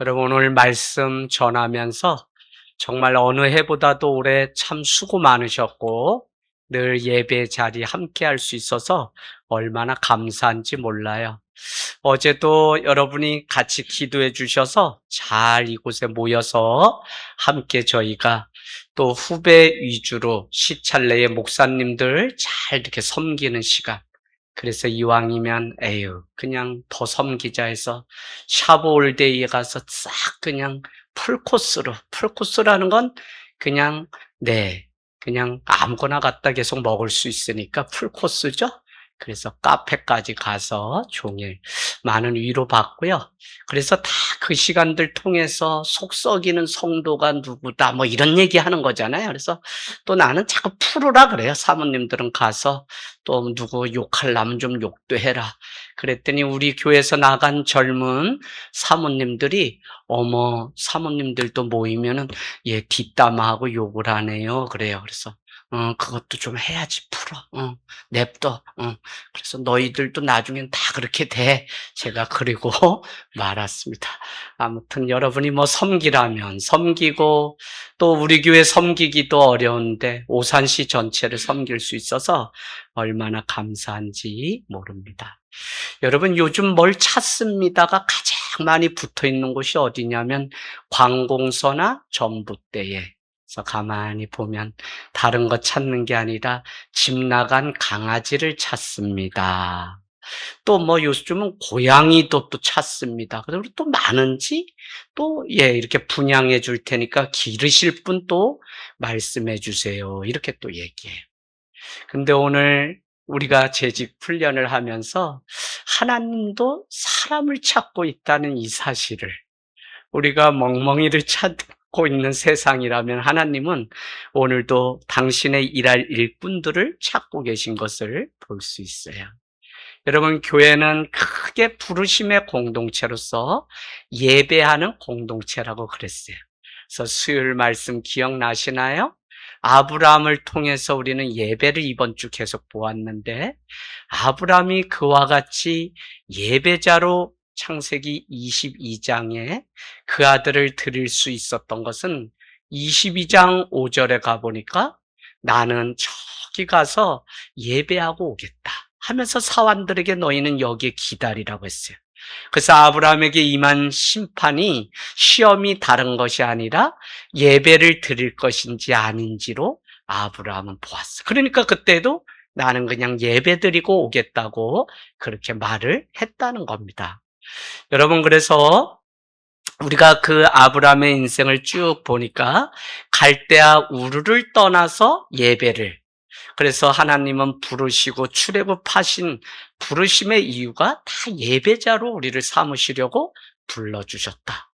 여러분 오늘 말씀 전하면서 정말 어느 해보다도 올해 참 수고 많으셨고 늘 예배 자리 함께 할 수 있어서 얼마나 감사한지 몰라요. 어제도 여러분이 같이 기도해 주셔서 잘 이곳에 모여서 함께 저희가 또 후배 위주로 시찰내의 목사님들 잘 이렇게 섬기는 시간, 그래서 이왕이면 에휴 그냥 더 섬기자 해서 샤브올데이에 가서 싹 그냥 풀코스라는 건 그냥 그냥 아무거나 갖다 계속 먹을 수 있으니까 풀코스죠. 그래서 카페까지 가서 종일 많은 위로받고요. 그래서 다 그 시간들 통해서 속 썩이는 성도가 누구다 뭐 이런 얘기하는 거잖아요. 그래서 또 나는 자꾸 풀으라 그래요. 사모님들은 가서 또 누구 욕하려면 좀 욕도 해라. 그랬더니 우리 교회에서 나간 젊은 사모님들이 어머 사모님들도 모이면은 뒷담화하고 욕을 하네요. 그래요. 그래서 그것도 좀 해야지 풀어. 냅둬. 그래서 너희들도 나중엔 다 그렇게 돼. 제가 그리고 말았습니다. 아무튼 여러분이 뭐 섬기라면 섬기고 또 우리 교회 섬기기도 어려운데 오산시 전체를 섬길 수 있어서 얼마나 감사한지 모릅니다. 여러분 요즘 뭘 찾습니다가 가장 많이 붙어 있는 곳이 어디냐면 관공서나 전봇대에. 그래서 가만히 보면 다른 거 찾는 게 아니라 집 나간 강아지를 찾습니다. 또 뭐 요즘은 고양이도 또 찾습니다. 그리고 또 많은지 또 이렇게 분양해 줄 테니까 기르실 분 또 말씀해 주세요. 이렇게 또 얘기해요. 근데 오늘 우리가 재직 훈련을 하면서 하나님도 사람을 찾고 있다는 이 사실을, 우리가 멍멍이를 찾고 있는 세상이라면 하나님은 오늘도 당신의 일할 일꾼들을 찾고 계신 것을 볼 수 있어요. 여러분 교회는 크게 부르심의 공동체로서 예배하는 공동체라고 그랬어요. 그래서 수요일 말씀 기억나시나요? 아브라함을 통해서 우리는 예배를 이번 주 계속 보았는데 아브라함이 그와 같이 예배자로 창세기 22장에 그 아들을 드릴 수 있었던 것은 22장 5절에 가보니까 나는 저기 가서 예배하고 오겠다 하면서 사환들에게 너희는 여기에 기다리라고 했어요. 그래서 아브라함에게 임한 심판이 시험이 다른 것이 아니라 예배를 드릴 것인지 아닌지로 아브라함은 보았어. 그러니까 그때도 나는 그냥 예배 드리고 오겠다고 그렇게 말을 했다는 겁니다. 여러분 그래서 우리가 그 아브라함의 인생을 쭉 보니까 갈대아 우르를 떠나서 예배를, 그래서 하나님은 부르시고 출애굽하신 부르심의 이유가 다 예배자로 우리를 삼으시려고 불러주셨다.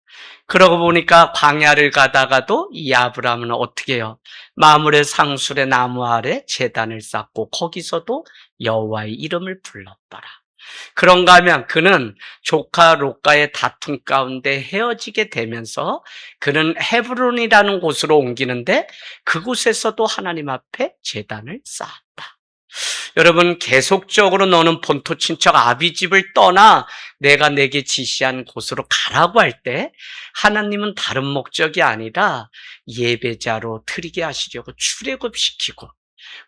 그러고 보니까 광야를 가다가도 이 아브라함은 어떻게 해요? 마므레 상술의 나무 아래 제단을 쌓고 거기서도 여호와의 이름을 불렀더라. 그런가 하면 그는 조카 롯과의 다툼 가운데 헤어지게 되면서 그는 헤브론이라는 곳으로 옮기는데 그곳에서도 하나님 앞에 제단을 쌓았다. 여러분 계속적으로 너는 본토 친척 아비집을 떠나 내가 내게 지시한 곳으로 가라고 할 때 하나님은 다른 목적이 아니라 예배자로 드리게 하시려고 출애굽시키고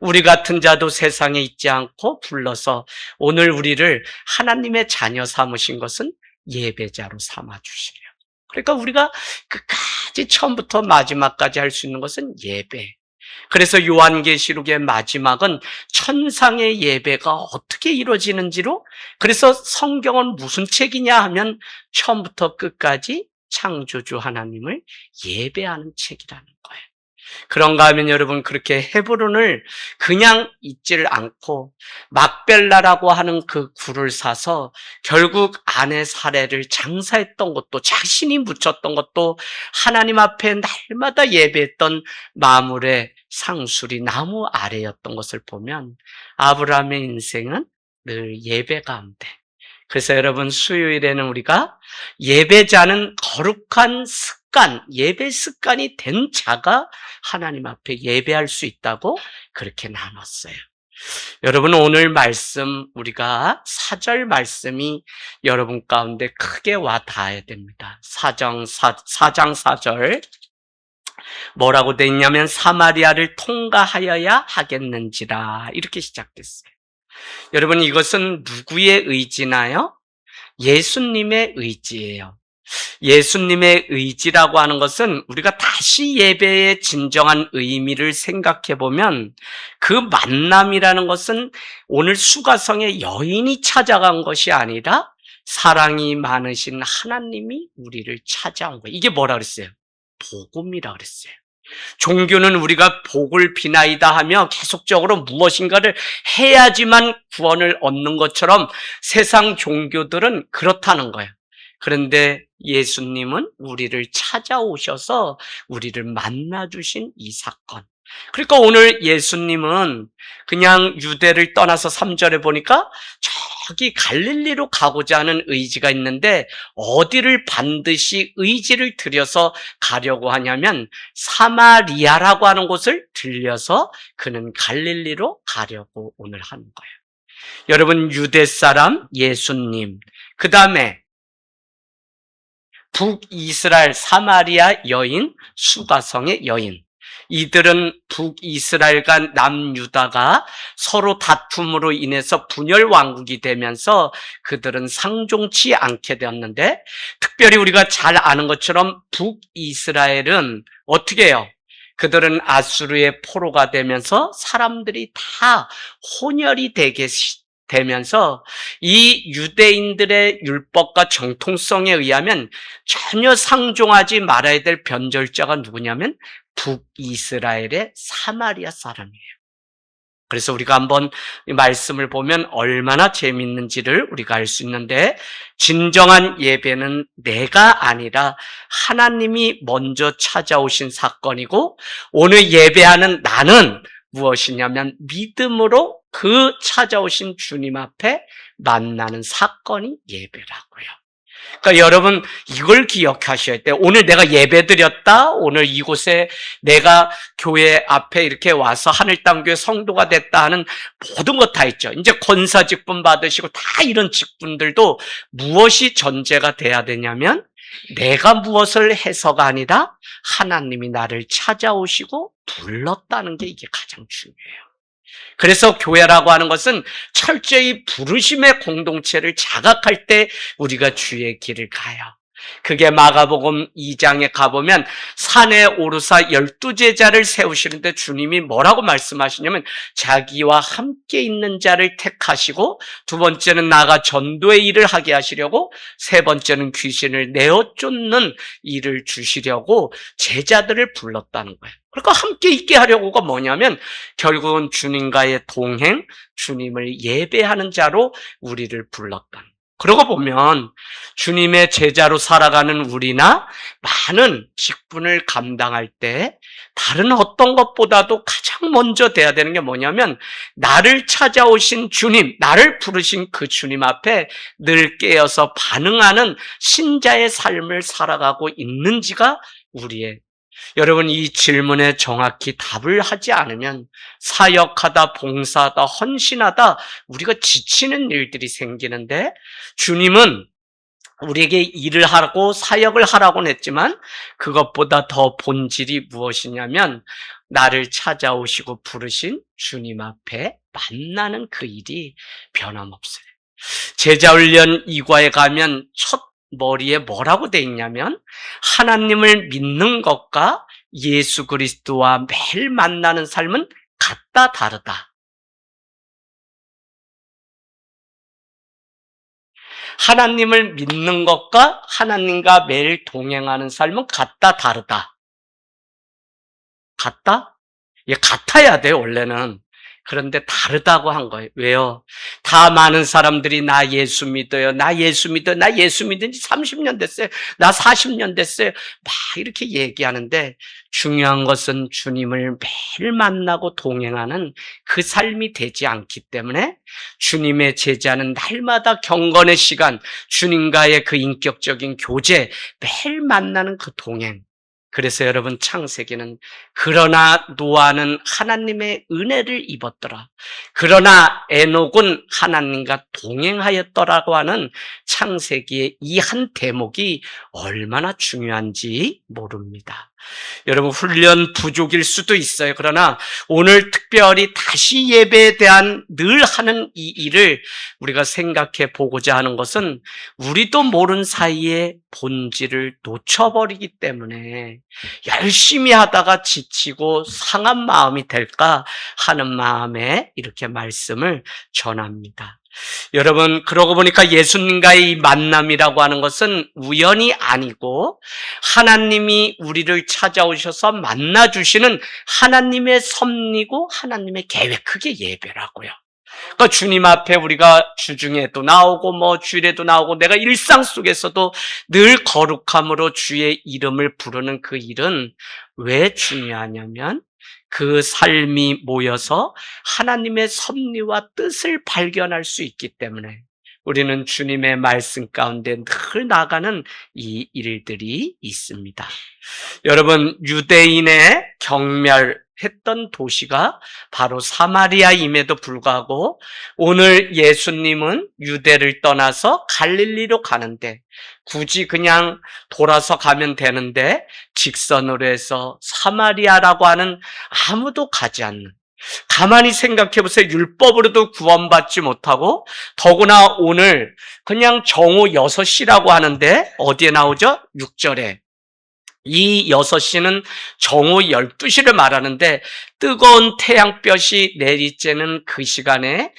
우리 같은 자도 세상에 있지 않고 불러서 오늘 우리를 하나님의 자녀 삼으신 것은 예배자로 삼아주시려. 그러니까 우리가 끝까지 처음부터 마지막까지 할 수 있는 것은 예배. 그래서 요한계시록의 마지막은 천상의 예배가 어떻게 이루어지는지로, 그래서 성경은 무슨 책이냐 하면 처음부터 끝까지 창조주 하나님을 예배하는 책이라는 거예요. 그런가 하면 여러분 그렇게 헤브론을 그냥 잊지를 않고 막벨라라고 하는 그 굴을 사서 결국 아내 사례를 장사했던 것도 자신이 묻혔던 것도 하나님 앞에 날마다 예배했던 마물의 상수리 나무 아래였던 것을 보면 아브라함의 인생은 늘 예배 가운데, 그래서 여러분 수요일에는 우리가 예배자는 거룩한 습관, 예배 습관이 된 자가 하나님 앞에 예배할 수 있다고 그렇게 나눴어요. 여러분, 오늘 말씀, 우리가 4절 말씀이 여러분 가운데 크게 와 닿아야 됩니다. 4장 4절. 뭐라고 돼 있냐면, 사마리아를 통과하여야 하겠는지라. 이렇게 시작됐어요. 여러분, 이것은 누구의 의지나요? 예수님의 의지예요. 예수님의 의지라고 하는 것은 우리가 다시 예배의 진정한 의미를 생각해 보면, 그 만남이라는 것은 오늘 수가성의 여인이 찾아간 것이 아니라 사랑이 많으신 하나님이 우리를 찾아온 거예요. 이게 뭐라 그랬어요? 복음이라 그랬어요. 종교는 우리가 복을 비나이다 하며 계속적으로 무엇인가를 해야지만 구원을 얻는 것처럼 세상 종교들은 그렇다는 거예요. 그런데 예수님은 우리를 찾아오셔서 우리를 만나주신 이 사건. 그러니까 오늘 예수님은 그냥 유대를 떠나서 3절에 보니까 저기 갈릴리로 가고자 하는 의지가 있는데, 어디를 반드시 의지를 들여서 가려고 하냐면 사마리아라고 하는 곳을 들려서 그는 갈릴리로 가려고 오늘 하는 거예요. 여러분, 유대 사람 예수님, 그 다음에 북이스라엘 사마리아 여인, 수가성의 여인, 이들은 북이스라엘과 남유다가 서로 다툼으로 인해서 분열 왕국이 되면서 그들은 상종치 않게 되었는데, 특별히 우리가 잘 아는 것처럼 북이스라엘은 어떻게 해요? 그들은 아수르의 포로가 되면서 사람들이 다 혼혈이 되면서 이 유대인들의 율법과 정통성에 의하면 전혀 상종하지 말아야 될 변절자가 누구냐면 북이스라엘의 사마리아 사람이에요. 그래서 우리가 한번 이 말씀을 보면 얼마나 재밌는지를 우리가 알 수 있는데, 진정한 예배는 내가 아니라 하나님이 먼저 찾아오신 사건이고, 오늘 예배하는 나는 무엇이냐면 믿음으로 그 찾아오신 주님 앞에 만나는 사건이 예배라고요. 그러니까 여러분, 이걸 기억하셔야 돼요. 오늘 내가 예배 드렸다, 오늘 이곳에 내가 교회 앞에 이렇게 와서 하늘땅교회 성도가 됐다 하는 모든 것 다 있죠. 이제 권사 직분 받으시고 다 이런 직분들도 무엇이 전제가 돼야 되냐면, 내가 무엇을 해서가 아니라 하나님이 나를 찾아오시고 불렀다는 게 이게 가장 중요해요. 그래서 교회라고 하는 것은 철저히 부르심의 공동체를 자각할 때 우리가 주의 길을 가요. 그게 마가복음 2장에 가보면 산에 오르사 12제자를 세우시는데 주님이 뭐라고 말씀하시냐면, 자기와 함께 있는 자를 택하시고, 두 번째는 나가 전도의 일을 하게 하시려고, 세 번째는 귀신을 내어 쫓는 일을 주시려고 제자들을 불렀다는 거예요. 그러니까 함께 있게 하려고가 뭐냐면 결국은 주님과의 동행, 주님을 예배하는 자로 우리를 불렀다는 거예요. 그러고 보면 주님의 제자로 살아가는 우리나 많은 직분을 감당할 때 다른 어떤 것보다도 가장 먼저 돼야 되는 게 뭐냐면, 나를 찾아오신 주님, 나를 부르신 그 주님 앞에 늘 깨어서 반응하는 신자의 삶을 살아가고 있는지가 우리의, 여러분, 이 질문에 정확히 답을 하지 않으면 사역하다, 봉사하다, 헌신하다 우리가 지치는 일들이 생기는데, 주님은 우리에게 일을 하고 사역을 하라고는 했지만 그것보다 더 본질이 무엇이냐면 나를 찾아오시고 부르신 주님 앞에 만나는 그 일이 변함없어요. 제자훈련 2과에 가면 첫 머리에 뭐라고 돼 있냐면, 하나님을 믿는 것과 예수 그리스도와 매일 만나는 삶은 같다 다르다. 하나님을 믿는 것과 하나님과 매일 동행하는 삶은 같다 다르다. 같다? 예, 같아야 돼요, 원래는. 그런데 다르다고 한 거예요. 왜요? 다 많은 사람들이 나 예수 믿어요. 나 예수 믿어요. 나 예수 믿은 지 30년 됐어요. 나 40년 됐어요. 막 이렇게 얘기하는데, 중요한 것은 주님을 매일 만나고 동행하는 그 삶이 되지 않기 때문에 주님의 제자는 날마다 경건의 시간, 주님과의 그 인격적인 교제, 매일 만나는 그 동행, 그래서 여러분 창세기는 그러나 노아는 하나님의 은혜를 입었더라. 그러나 에녹은 하나님과 동행하였더라고 하는 창세기의 이 한 대목이 얼마나 중요한지 모릅니다. 여러분 훈련 부족일 수도 있어요. 그러나 오늘 특별히 다시 예배에 대한 늘 하는 이 일을 우리가 생각해 보고자 하는 것은 우리도 모른 사이에 본질을 놓쳐버리기 때문에 열심히 하다가 지치고 상한 마음이 될까 하는 마음에 이렇게 말씀을 전합니다. 여러분, 그러고 보니까 예수님과의 이 만남이라고 하는 것은 우연이 아니고 하나님이 우리를 찾아오셔서 만나주시는 하나님의 섭리고 하나님의 계획, 그게 예배라고요. 그러니까 주님 앞에 우리가 주중에도 나오고 주일에도 나오고 내가 일상 속에서도 늘 거룩함으로 주의 이름을 부르는 그 일은 왜 중요하냐면 그 삶이 모여서 하나님의 섭리와 뜻을 발견할 수 있기 때문에 우리는 주님의 말씀 가운데 늘 나가는 이 일들이 있습니다. 여러분, 유대인의 경멸했던 도시가 바로 사마리아임에도 불구하고 오늘 예수님은 유대를 떠나서 갈릴리로 가는데 굳이 그냥 돌아서 가면 되는데 직선으로 해서 사마리아라고 하는 아무도 가지 않는, 가만히 생각해 보세요. 율법으로도 구원받지 못하고 더구나 오늘 그냥 정오 6시라고 하는데 어디에 나오죠? 6절에. 이 6시는 정오 12시를 말하는데 뜨거운 태양볕이 내리쬐는 그 시간에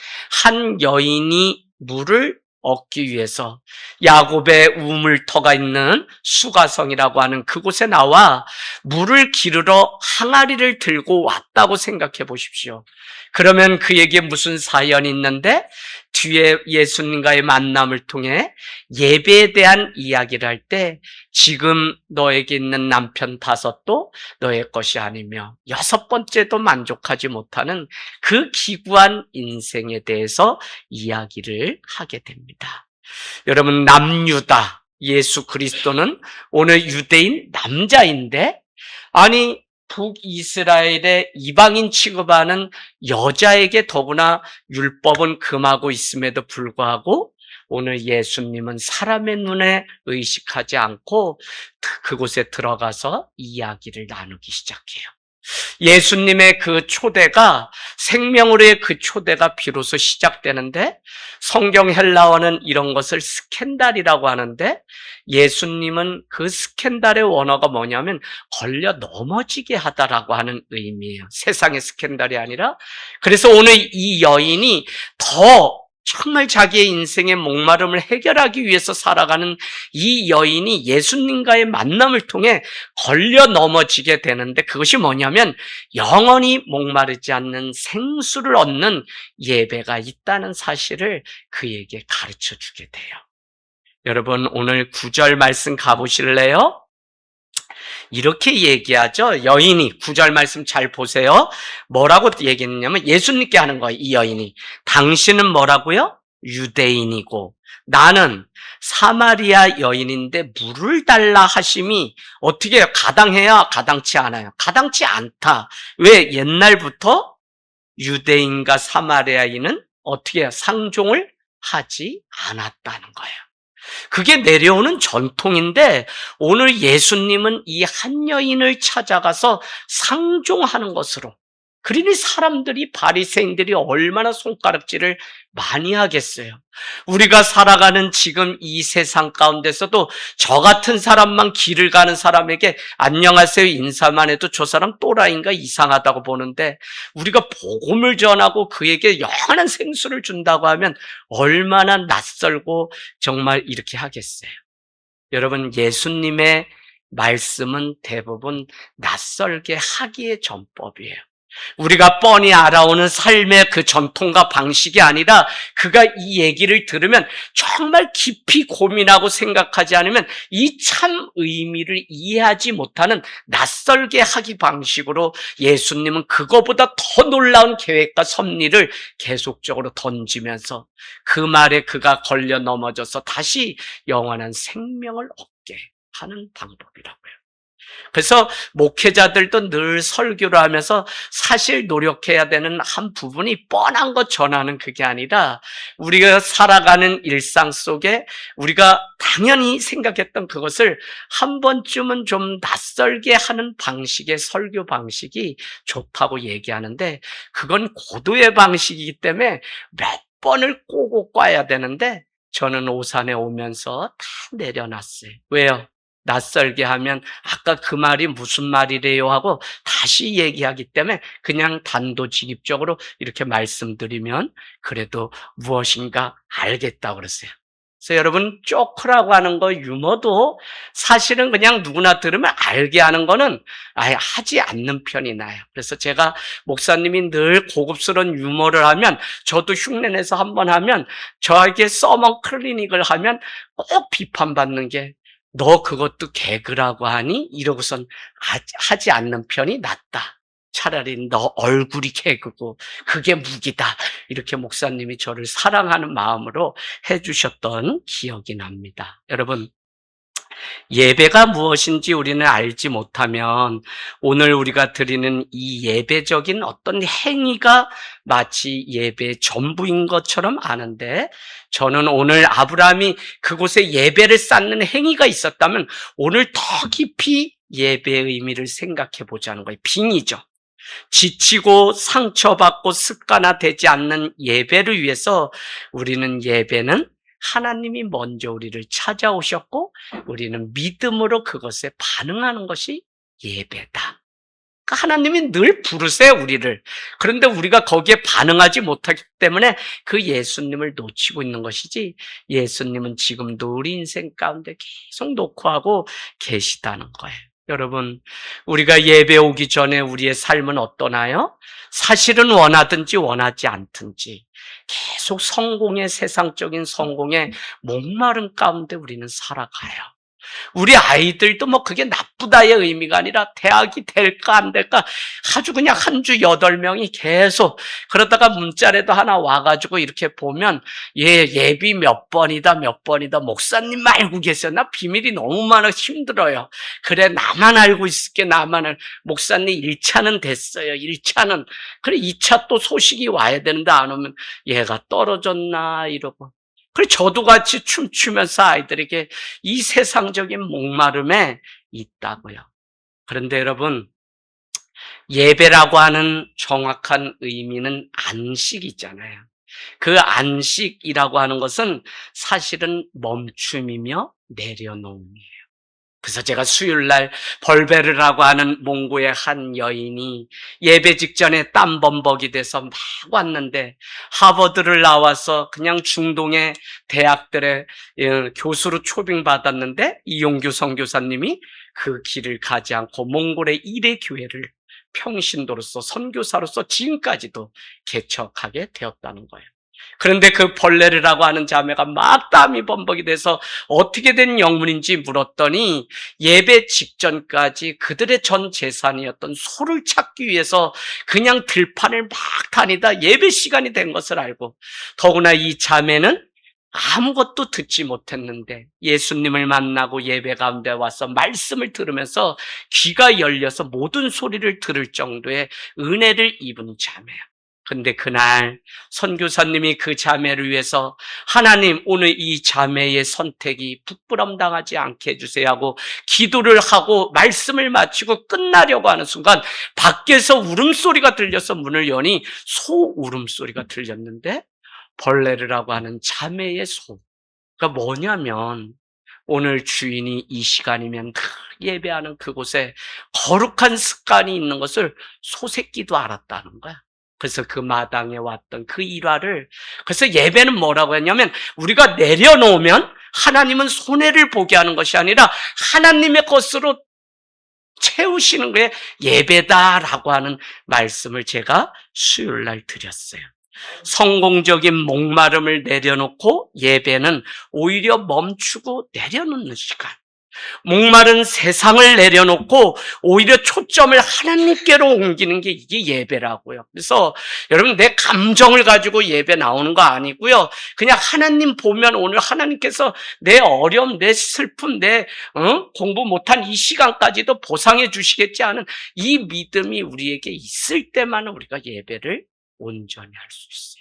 한 여인이 물을 얻기 위해서 야곱의 우물터가 있는 수가성이라고 하는 그곳에 나와 물을 기르러 항아리를 들고 왔다고 생각해 보십시오. 그러면 그에게 무슨 사연이 있는데 뒤에 예수님과의 만남을 통해 예배에 대한 이야기를 할 때 지금 너에게 있는 남편 5도 너의 것이 아니며 6번째도 만족하지 못하는 그 기구한 인생에 대해서 이야기를 하게 됩니다. 여러분, 남유다 예수 그리스도는 오늘 유대인 남자인데 아니 북이스라엘의 이방인 취급하는 여자에게 더구나 율법은 금하고 있음에도 불구하고 오늘 예수님은 사람의 눈에 의식하지 않고 그곳에 들어가서 이야기를 나누기 시작해요. 예수님의 그 초대가 생명으로의 그 초대가 비로소 시작되는데 성경 헬라어는 이런 것을 스캔달이라고 하는데 예수님은 그 스캔달의 원어가 뭐냐면 걸려 넘어지게 하다라고 하는 의미예요. 세상의 스캔달이 아니라. 그래서 오늘 이 여인이 더 정말 자기의 인생의 목마름을 해결하기 위해서 살아가는 이 여인이 예수님과의 만남을 통해 걸려 넘어지게 되는데 그것이 뭐냐면 영원히 목마르지 않는 생수를 얻는 예배가 있다는 사실을 그에게 가르쳐 주게 돼요. 여러분, 오늘 9절 말씀 가보실래요? 이렇게 얘기하죠. 여인이 9절 말씀 잘 보세요. 뭐라고 얘기했냐면 예수님께 하는 거예요. 이 여인이. 당신은 뭐라고요? 유대인이고 나는 사마리아 여인인데 물을 달라 하심이 어떻게 해요? 가당해야 가당치 않아요. 가당치 않다. 왜? 옛날부터 유대인과 사마리아인은 어떻게 해요? 상종을 하지 않았다는 거예요. 그게 내려오는 전통인데 오늘 예수님은 이 한 여인을 찾아가서 상종하는 것으로, 그러니 사람들이 바리새인들이 얼마나 손가락질을 많이 하겠어요. 우리가 살아가는 지금 이 세상 가운데서도 저 같은 사람만 길을 가는 사람에게 안녕하세요 인사만 해도 저 사람 또라이인가 이상하다고 보는데 우리가 복음을 전하고 그에게 영원한 생수를 준다고 하면 얼마나 낯설고 정말 이렇게 하겠어요. 여러분, 예수님의 말씀은 대부분 낯설게 하기의 전법이에요. 우리가 뻔히 알아오는 삶의 그 전통과 방식이 아니라 그가 이 얘기를 들으면 정말 깊이 고민하고 생각하지 않으면 이 참 의미를 이해하지 못하는 낯설게 하기 방식으로 예수님은 그거보다 더 놀라운 계획과 섭리를 계속적으로 던지면서 그 말에 그가 걸려 넘어져서 다시 영원한 생명을 얻게 하는 방법이라고요. 그래서 목회자들도 늘 설교를 하면서 사실 노력해야 되는 한 부분이 뻔한 것 전하는 그게 아니라 우리가 살아가는 일상 속에 우리가 당연히 생각했던 그것을 한 번쯤은 좀 낯설게 하는 방식의 설교 방식이 좋다고 얘기하는데 그건 고도의 방식이기 때문에 몇 번을 꼬고 꽈야 되는데 저는 오산에 오면서 다 내려놨어요. 왜요? 낯설게 하면 아까 그 말이 무슨 말이래요 하고 다시 얘기하기 때문에 그냥 단도직입적으로 이렇게 말씀드리면 그래도 무엇인가 알겠다고 그랬어요. 그래서 여러분 쪼크라고 하는 거 유머도 사실은 그냥 누구나 들으면 알게 하는 거는 아예 하지 않는 편이 나요. 그래서 제가 목사님이 늘 고급스러운 유머를 하면 저도 흉내내서 한번 하면 저에게 서머 클리닉을 하면 꼭 비판받는 게 너 그것도 개그라고 하니? 이러고선 하지 않는 편이 낫다. 차라리 너 얼굴이 개그고 그게 무기다. 이렇게 목사님이 저를 사랑하는 마음으로 해주셨던 기억이 납니다. 여러분, 예배가 무엇인지 우리는 알지 못하면 오늘 우리가 드리는 이 예배적인 어떤 행위가 마치 예배의 전부인 것처럼 아는데 저는 오늘 아브라함이 그곳에 예배를 쌓는 행위가 있었다면 오늘 더 깊이 예배의 의미를 생각해 보자는 거예요. 빙의죠. 지치고 상처받고 습관화되지 않는 예배를 위해서 우리는 예배는 하나님이 먼저 우리를 찾아오셨고 우리는 믿음으로 그것에 반응하는 것이 예배다. 그러니까 하나님이 늘 부르세요, 우리를. 그런데 우리가 거기에 반응하지 못하기 때문에 그 예수님을 놓치고 있는 것이지 예수님은 지금도 우리 인생 가운데 계속 녹화하고 계시다는 거예요. 여러분, 우리가 예배 오기 전에 우리의 삶은 어떠나요? 사실은 원하든지 원하지 않든지 계속 성공의 세상적인 성공의 목마름 가운데 우리는 살아가요. 우리 아이들도 뭐 그게 나쁘다의 의미가 아니라 대학이 될까 안 될까 아주 그냥 한 주 8명이 계속 그러다가 문자라도 하나 와가지고 이렇게 보면 예비 몇 번이다 목사님 말고 계세요. 나 비밀이 너무 많아 힘들어요. 그래 나만 알고 있을게 나만을 목사님 1차는 됐어요. 1차는 그래 2차 또 소식이 와야 되는데 안 오면 얘가 떨어졌나 이러고 그래 저도 같이 춤추면서 아이들에게 이 세상적인 목마름에 있다고요. 그런데 여러분 예배라고 하는 정확한 의미는 안식이잖아요. 그 안식이라고 하는 것은 사실은 멈춤이며 내려놓음이에요. 그래서 제가 수요일날 벌베르라고 하는 몽고의 한 여인이 예배 직전에 땀범벅이 돼서 막 왔는데 하버드를 나와서 그냥 중동의 대학들의 교수로 초빙받았는데 이용규 선교사님이 그 길을 가지 않고 몽골의 1회 교회를 평신도로서 선교사로서 지금까지도 개척하게 되었다는 거예요. 그런데 그 벌레르라고 하는 자매가 막 땀이 범벅이 돼서 어떻게 된 영문인지 물었더니 예배 직전까지 그들의 전 재산이었던 소를 찾기 위해서 그냥 들판을 막 다니다 예배 시간이 된 것을 알고 더구나 이 자매는 아무것도 듣지 못했는데 예수님을 만나고 예배 가운데 와서 말씀을 들으면서 귀가 열려서 모든 소리를 들을 정도의 은혜를 입은 자매야. 근데 그날 선교사님이 그 자매를 위해서 하나님 오늘 이 자매의 선택이 부끄럼당하지 않게 해주세요 하고 기도를 하고 말씀을 마치고 끝나려고 하는 순간 밖에서 울음소리가 들려서 문을 여니 소 울음소리가 들렸는데 벌레르라고 하는 자매의 소. 그러니까 뭐냐면 오늘 주인이 이 시간이면 예배하는 그곳에 거룩한 습관이 있는 것을 소새끼도 알았다는 거야. 그래서 그 마당에 왔던 그 일화를 그래서 예배는 뭐라고 했냐면 우리가 내려놓으면 하나님은 손해를 보게 하는 것이 아니라 하나님의 것으로 채우시는 게 예배다라고 하는 말씀을 제가 수요일날 드렸어요. 성공적인 목마름을 내려놓고 예배는 오히려 멈추고 내려놓는 시간. 목마른 세상을 내려놓고 오히려 초점을 하나님께로 옮기는 게 이게 예배라고요. 그래서 여러분 내 감정을 가지고 예배 나오는 거 아니고요. 그냥 하나님 보면 오늘 하나님께서 내 어려움, 내 슬픔, 내 공부 못한 이 시간까지도 보상해 주시겠지 하는 이 믿음이 우리에게 있을 때만 우리가 예배를 온전히 할 수 있어요.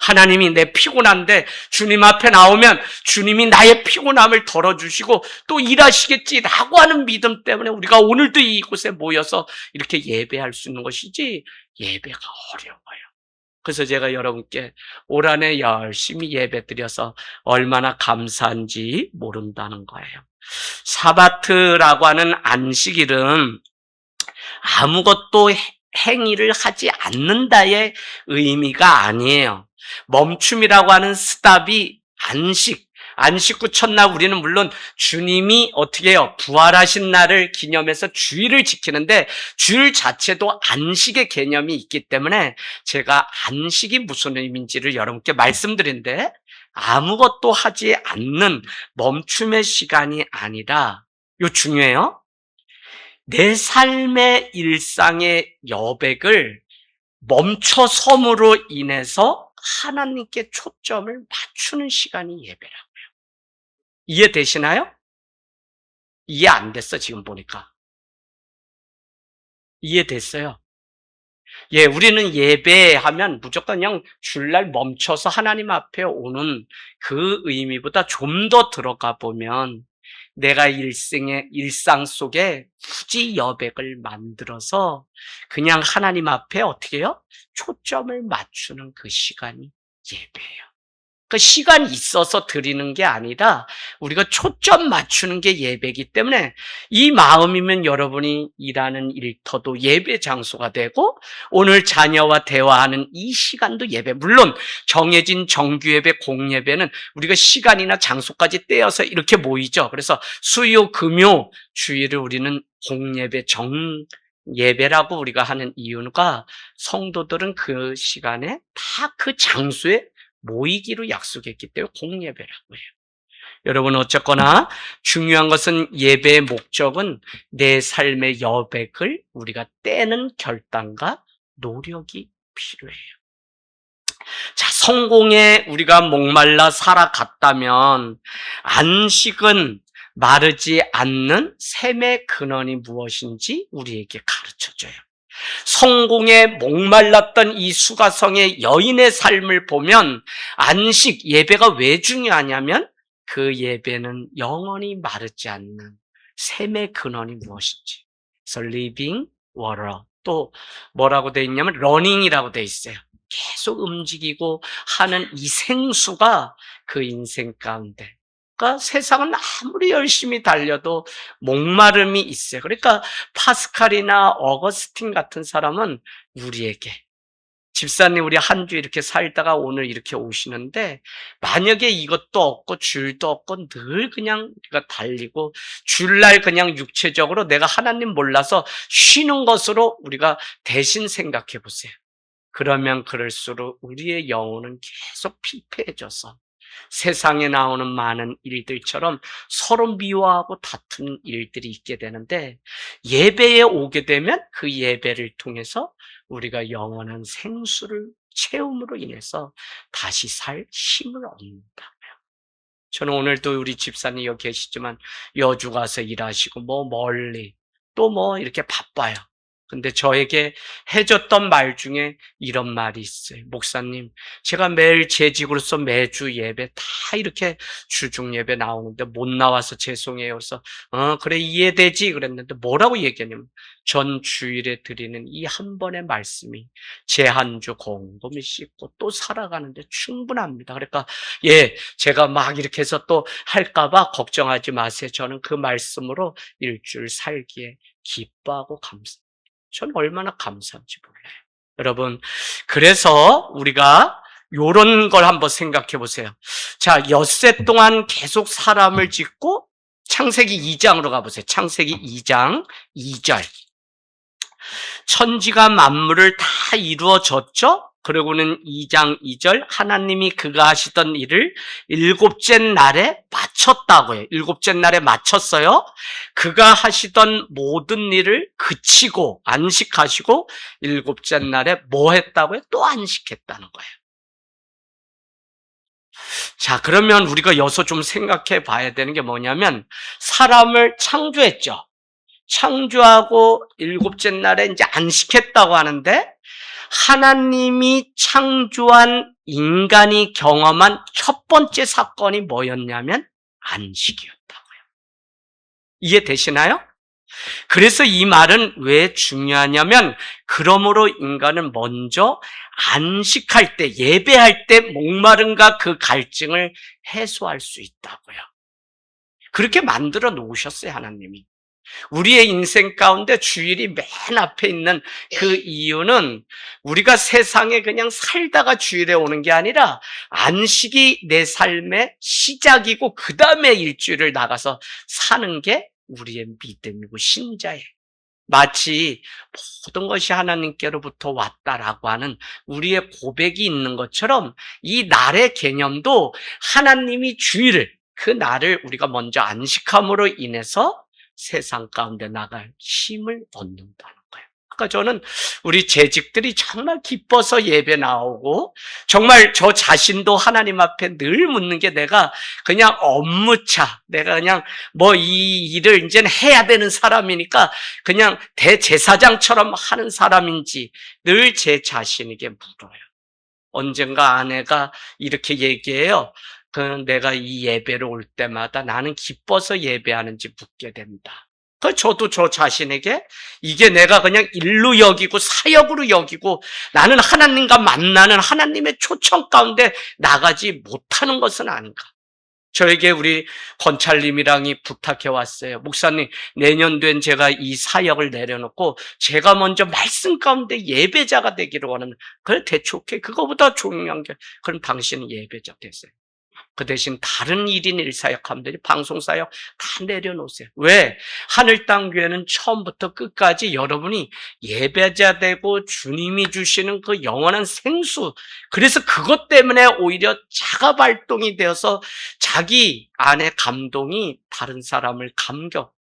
하나님이 내 피곤한데 주님 앞에 나오면 주님이 나의 피곤함을 덜어주시고 또 일하시겠지라고 하는 믿음 때문에 우리가 오늘도 이곳에 모여서 이렇게 예배할 수 있는 것이지 예배가 어려워요. 그래서 제가 여러분께 올 한 해 열심히 예배 드려서 얼마나 감사한지 모른다는 거예요. 사바트라고 하는 안식일은 아무것도 행위를 하지 않는다의 의미가 아니에요. 멈춤이라고 하는 스탑이 안식 후 첫날 우리는 물론 주님이 어떻게 해요? 부활하신 날을 기념해서 주일을 지키는데 주일 자체도 안식의 개념이 있기 때문에 제가 안식이 무슨 의미인지를 여러분께 말씀드린데 아무것도 하지 않는 멈춤의 시간이 아니라 이거 중요해요. 내 삶의 일상의 여백을 멈춰섬으로 인해서 하나님께 초점을 맞추는 시간이 예배라고요. 이해되시나요? 이해 안 됐어, 지금 보니까. 이해됐어요? 예, 우리는 예배하면 무조건 그냥 줄날 멈춰서 하나님 앞에 오는 그 의미보다 좀 더 들어가 보면 내가 일상 속에 굳이 여백을 만들어서 그냥 하나님 앞에 어떻게 해요? 초점을 맞추는 그 시간이 예배예요. 그 시간이 있어서 드리는 게 아니라 우리가 초점 맞추는 게 예배이기 때문에 이 마음이면 여러분이 일하는 일터도 예배 장소가 되고 오늘 자녀와 대화하는 이 시간도 예배. 물론 정해진 정규예배, 공예배는 우리가 시간이나 장소까지 떼어서 이렇게 모이죠. 그래서 수요, 금요, 주일을 우리는 공예배, 정예배라고 우리가 하는 이유가 성도들은 그 시간에 다 그 장소에 모이기로 약속했기 때문에 공예배라고 해요. 여러분 어쨌거나 중요한 것은 예배의 목적은 내 삶의 여백을 우리가 떼는 결단과 노력이 필요해요. 자, 성공에 우리가 목말라 살아갔다면 안식은 마르지 않는 샘의 근원이 무엇인지 우리에게 가르쳐줘요. 성공에 목말랐던 이 수가성의 여인의 삶을 보면 안식, 예배가 왜 중요하냐면 그 예배는 영원히 마르지 않는 샘의 근원이 무엇인지. 그래서 living water. 또 뭐라고 돼 있냐면 running이라고 돼 있어요. 계속 움직이고 하는 이 생수가 그 인생 가운데. 그러니까 세상은 아무리 열심히 달려도 목마름이 있어요. 그러니까 파스칼이나 어거스틴 같은 사람은 우리에게 집사님 우리 한 주 이렇게 살다가 오늘 이렇게 오시는데 만약에 이것도 없고 줄도 없고 늘 그냥 우리가 달리고 줄날 그냥 육체적으로 내가 하나님 몰라서 쉬는 것으로 우리가 대신 생각해 보세요. 그러면 그럴수록 우리의 영혼은 계속 피폐해져서 세상에 나오는 많은 일들처럼 서로 미워하고 다투는 일들이 있게 되는데 예배에 오게 되면 그 예배를 통해서 우리가 영원한 생수를 채움으로 인해서 다시 살 힘을 얻는다. 저는 오늘도 우리 집사님 여기 계시지만 여주 가서 일하시고 멀리 또 이렇게 바빠요. 근데 저에게 해줬던 말 중에 이런 말이 있어요. 목사님, 제가 매일 재직으로서 매주 예배 다 이렇게 주중 예배 나오는데 못 나와서 죄송해요. 그래서 그래 이해되지 그랬는데 뭐라고 얘기하냐면 전 주일에 드리는 이 한 번의 말씀이 제 한 주 곰곰이 씻고 또 살아가는데 충분합니다. 그러니까 제가 막 이렇게 해서 또 할까봐 걱정하지 마세요. 저는 그 말씀으로 일주일 살기에 기뻐하고 감사합니다. 전 얼마나 감사한지 몰라요. 여러분, 그래서 우리가 요런 걸 한번 생각해 보세요. 자, 엿새 동안 계속 사람을 짓고 창세기 2장으로 가보세요. 창세기 2장 2절. 천지가 만물을 다 이루어졌죠? 그리고는 2장 2절 하나님이 그가 하시던 일을 일곱째 날에 마쳤다고 해요. 일곱째 날에 마쳤어요. 그가 하시던 모든 일을 그치고 안식하시고 일곱째 날에 뭐 했다고요? 또 안식했다는 거예요. 자, 그러면 우리가 여기서 좀 생각해 봐야 되는 게 뭐냐면 사람을 창조했죠. 창조하고 일곱째 날에 이제 안식했다고 하는데 하나님이 창조한 인간이 경험한 첫 번째 사건이 뭐였냐면 안식이었다고요. 이해되시나요? 그래서 이 말은 왜 중요하냐면 그러므로 인간은 먼저 안식할 때, 예배할 때 목마름과 그 갈증을 해소할 수 있다고요. 그렇게 만들어 놓으셨어요, 하나님이. 우리의 인생 가운데 주일이 맨 앞에 있는 그 이유는 우리가 세상에 그냥 살다가 주일에 오는 게 아니라 안식이 내 삶의 시작이고 그 다음에 일주일을 나가서 사는 게 우리의 믿음이고 신자예요. 마치 모든 것이 하나님께로부터 왔다라고 하는 우리의 고백이 있는 것처럼 이 날의 개념도 하나님이 주일을, 그 날을 우리가 먼저 안식함으로 인해서 세상 가운데 나갈 힘을 얻는다는 거예요. 그러니까 저는 우리 재직들이 정말 기뻐서 예배 나오고 정말 저 자신도 하나님 앞에 늘 묻는 게 내가 그냥 업무차, 내가 그냥 뭐 이 일을 이제는 해야 되는 사람이니까 그냥 대제사장처럼 하는 사람인지 늘 제 자신에게 물어요. 언젠가 아내가 이렇게 얘기해요. 내가 이 예배를 올 때마다 나는 기뻐서 예배하는지 묻게 된다. 저도 저 자신에게 이게 내가 그냥 일로 여기고 사역으로 여기고 나는 하나님과 만나는 하나님의 초청 가운데 나가지 못하는 것은 아닌가. 저에게 우리 권찰님이랑이 부탁해 왔어요. 목사님, 내년도엔 제가 이 사역을 내려놓고 제가 먼저 말씀 가운데 예배자가 되기를 원하는. 그래, 대초케. 그거보다 중요한 게 그럼 당신은 예배자 되세요. 그 대신 다른 1인 1사역하면 되지, 방송사역 다 내려놓으세요. 왜? 하늘 땅 교회는 처음부터 끝까지 여러분이 예배자 되고 주님이 주시는 그 영원한 생수, 그래서 그것 때문에 오히려 자가 발동이 되어서 자기 안에 감동이 다른 사람을 감격,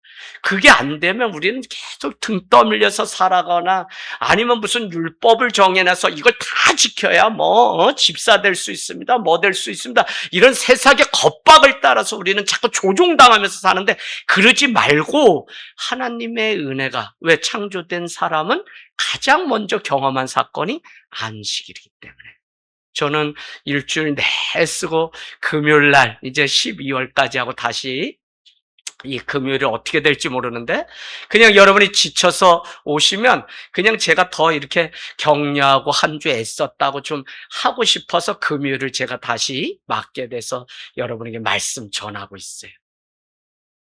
그게 안 되면 우리는 계속 등 떠밀려서 살아가거나 아니면 무슨 율법을 정해놔서 이걸 다 지켜야 집사 될 수 있습니다, 뭐 될 수 있습니다, 이런 세상의 겁박을 따라서 우리는 자꾸 조종당하면서 사는데 그러지 말고 하나님의 은혜가, 왜 창조된 사람은 가장 먼저 경험한 사건이 안식이기 때문에 저는 일주일 내 쓰고 금요일 날 이제 12월까지 하고 다시 이 금요일이 어떻게 될지 모르는데 그냥 여러분이 지쳐서 오시면 그냥 제가 더 이렇게 격려하고 한 주 애썼다고 좀 하고 싶어서 금요일을 제가 다시 맡게 돼서 여러분에게 말씀 전하고 있어요.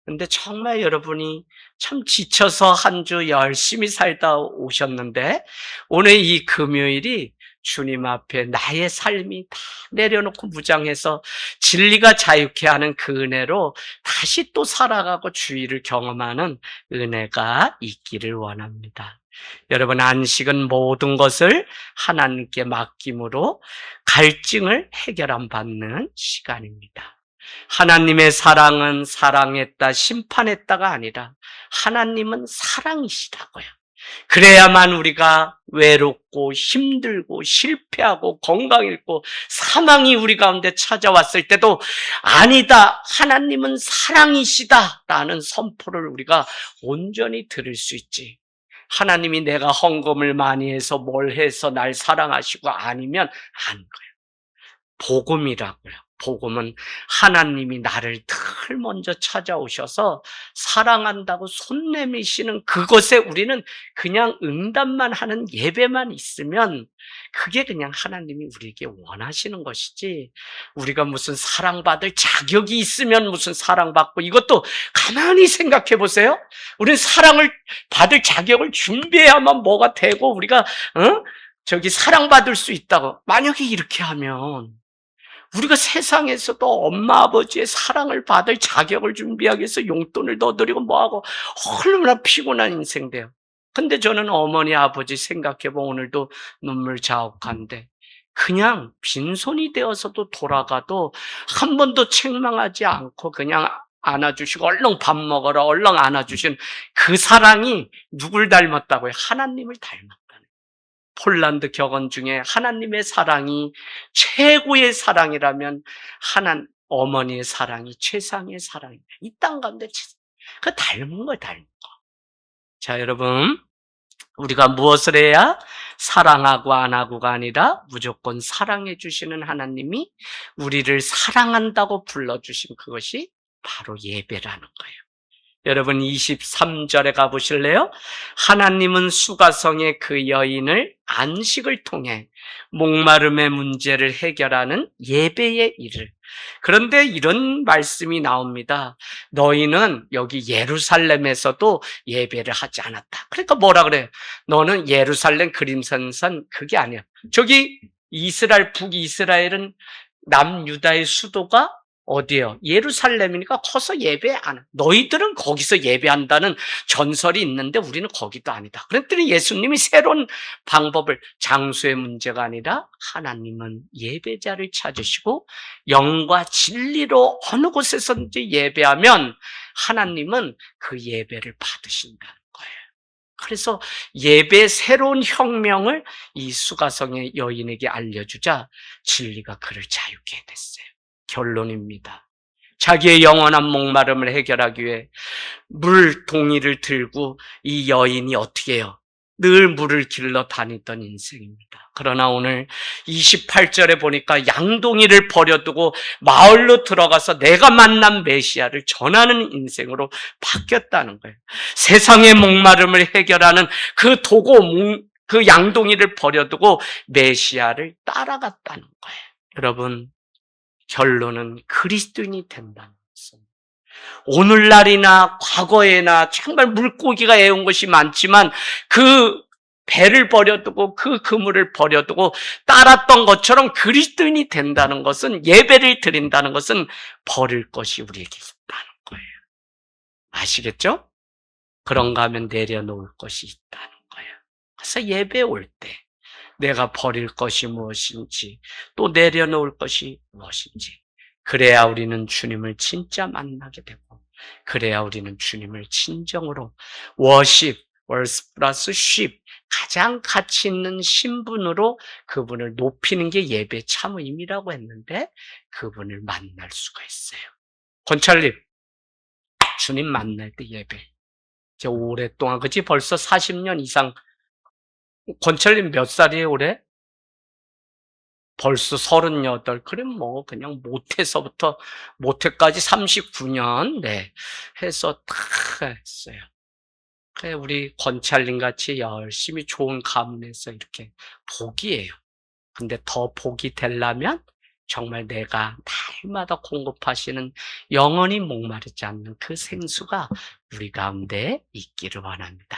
근데 정말 여러분이 참 지쳐서 한 주 열심히 살다 오셨는데 오늘 이 금요일이 주님 앞에 나의 삶이 다 내려놓고 무장해서 진리가 자유케 하는 그 은혜로 다시 또 살아가고 주의를 경험하는 은혜가 있기를 원합니다. 여러분, 안식은 모든 것을 하나님께 맡김으로 갈증을 해결함 받는 시간입니다. 하나님의 사랑은 사랑했다, 심판했다가 아니라 하나님은 사랑이시다고요. 그래야만 우리가 외롭고 힘들고 실패하고 건강 잃고 사망이 우리 가운데 찾아왔을 때도 아니다, 하나님은 사랑이시다라는 선포를 우리가 온전히 들을 수 있지. 하나님이 내가 헌금을 많이 해서 뭘 해서 날 사랑하시고 아니면 안 거예요. 복음이라고요. 복음은 하나님이 나를 늘 먼저 찾아오셔서 사랑한다고 손 내미시는 그것에 우리는 그냥 응답만 하는 예배만 있으면 그게 그냥 하나님이 우리에게 원하시는 것이지, 우리가 무슨 사랑받을 자격이 있으면 무슨 사랑받고, 이것도 가만히 생각해 보세요. 우리는 사랑을 받을 자격을 준비해야만 뭐가 되고 우리가 사랑받을 수 있다고. 만약에 이렇게 하면 우리가 세상에서도 엄마 아버지의 사랑을 받을 자격을 준비하기 위해서 용돈을 더 드리고 뭐하고 얼마나 피곤한 인생 돼요. 근데 저는 어머니 아버지 생각해보면 오늘도 눈물 자욱한데 그냥 빈손이 되어서도 돌아가도 한 번도 책망하지 않고 그냥 안아주시고 얼른 밥 먹어라 얼른 안아주신 그 사랑이 누굴 닮았다고요? 하나님을 닮았다는 거예요. 폴란드 격언 중에 하나님의 사랑이 최고의 사랑이라면 어머니의 사랑이 최상의 사랑이다. 이 땅 가운데 그 닮은 걸 닮은 거. 자, 여러분, 우리가 무엇을 해야 사랑하고 안 하고가 아니라 무조건 사랑해 주시는 하나님이 우리를 사랑한다고 불러주신 그것이 바로 예배라는 거예요. 여러분 23절에 가보실래요? 하나님은 수가성의 그 여인을 안식을 통해 목마름의 문제를 해결하는 예배의 일을. 그런데 이런 말씀이 나옵니다. 너희는 여기 예루살렘에서도 예배를 하지 않았다. 그러니까 뭐라 그래요? 너는 예루살렘 그림선산 그게 아니야. 저기 북이스라엘은 남유다의 수도가 어디요? 예루살렘이니까 커서 예배 안 해. 너희들은 거기서 예배한다는 전설이 있는데 우리는 거기도 아니다. 그랬더니 예수님이 새로운 방법을, 장소의 문제가 아니라 하나님은 예배자를 찾으시고 영과 진리로 어느 곳에서든지 예배하면 하나님은 그 예배를 받으신다는 거예요. 그래서 예배의 새로운 혁명을 이 수가성의 여인에게 알려주자 진리가 그를 자유케 됐어요. 결론입니다. 자기의 영원한 목마름을 해결하기 위해 물 동이를 들고 이 여인이 어떻게 해요? 늘 물을 길러 다니던 인생입니다. 그러나 오늘 28절에 보니까 양동이를 버려두고 마을로 들어가서 내가 만난 메시아를 전하는 인생으로 바뀌었다는 거예요. 세상의 목마름을 해결하는 그 그 양동이를 버려두고 메시아를 따라갔다는 거예요. 여러분, 결론은 그리스도인이 된다는 것입니다. 오늘날이나 과거에나 정말 물고기가 애운 것이 많지만 그 배를 버려두고 그 그물을 버려두고 따랐던 것처럼 그리스도인이 된다는 것은, 예배를 드린다는 것은 버릴 것이 우리에게 있다는 거예요. 아시겠죠? 그런가 하면 내려놓을 것이 있다는 거예요. 그래서 예배 올 때 내가 버릴 것이 무엇인지, 또 내려놓을 것이 무엇인지, 그래야 우리는 주님을 진짜 만나게 되고, 그래야 우리는 주님을 진정으로 월십 플러스 쉽, 가장 가치 있는 신분으로 그분을 높이는 게 예배 참의임이라고 했는데 그분을 만날 수가 있어요. 권찰님, 주님 만날 때 예배. 이제 오랫동안, 그치? 벌써 40년 이상. 권찰님 몇 살이에요, 올해? 벌써 38. 그럼 뭐 그냥 모태까지 39년 네 해서 다 했어요. 그래, 우리 권찰님 같이 열심히 좋은 가문에서 이렇게 복이에요. 근데 더 복이 되려면 정말 내가 날마다 공급하시는 영원히 목마르지 않는 그 생수가 우리 가운데 있기를 원합니다.